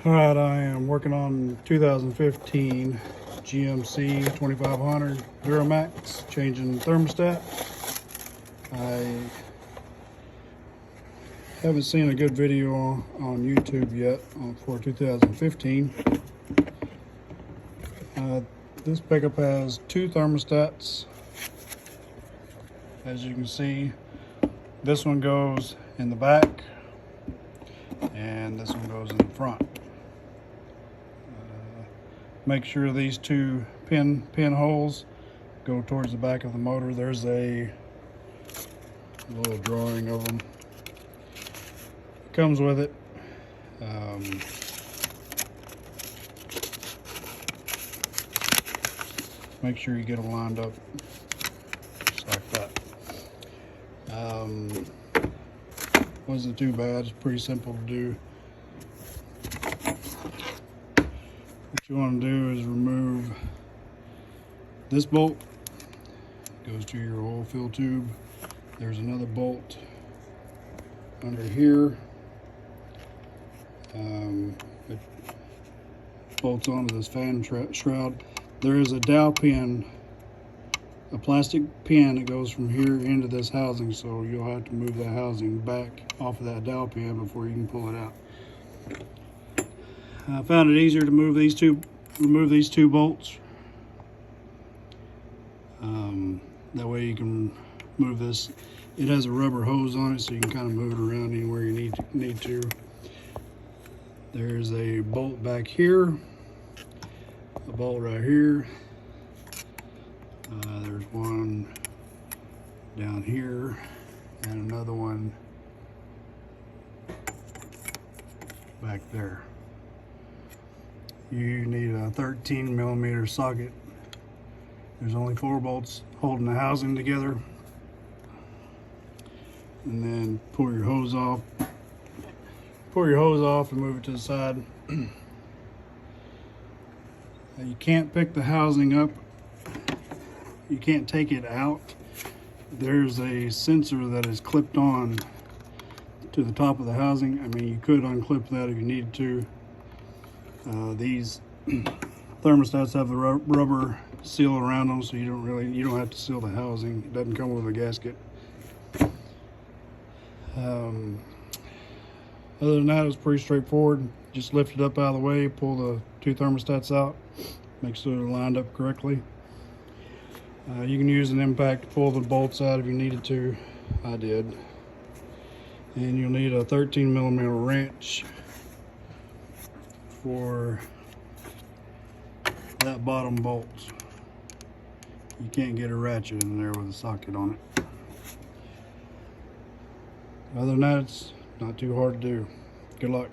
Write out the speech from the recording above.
Alright, I am working on 2015 GMC 2500 Duramax, changing thermostat. I haven't seen a good video on YouTube yet for 2015. This pickup has two thermostats. As you can see, this one goes in the back and this one goes in the front. Make sure these two pin holes go towards the back of the motor. There's a little drawing of them. Comes with it. Make sure you get them lined up just like that. Wasn't too bad. It's pretty simple to do. What you want to do is remove this bolt. It goes to your oil fill tube. There's another bolt under here. It bolts onto this fan shroud. There is a dowel pin, a plastic pin that goes from here into this housing, so you'll have to move that housing back off of that dowel pin before you can pull it out. I found it easier to remove these two bolts. That way you can move this. It has a rubber hose on it, so you can kind of move it around anywhere you need to. There's a bolt back here, a bolt right here. There's one down here and another one back there. You need a 13mm socket. There's only 4 bolts holding the housing together. And then pull your hose off. Pull your hose off and move it to the side. You can't pick the housing up. You can't take it out. There's a sensor that is clipped on to the top of the housing. I mean, you could unclip that if you needed to. These thermostats have the rubber seal around them, so you don't have to seal the housing. It doesn't come with a gasket. Other than that, it's pretty straightforward. Just lift it up out of the way, pull the two thermostats out, make sure they're lined up correctly. You can use an impact to pull the bolts out if you needed to. I did. And you'll need a 13mm wrench for that bottom bolt. You can't get a ratchet in there with a socket on it. Other than that, it's not too hard to do. Good luck.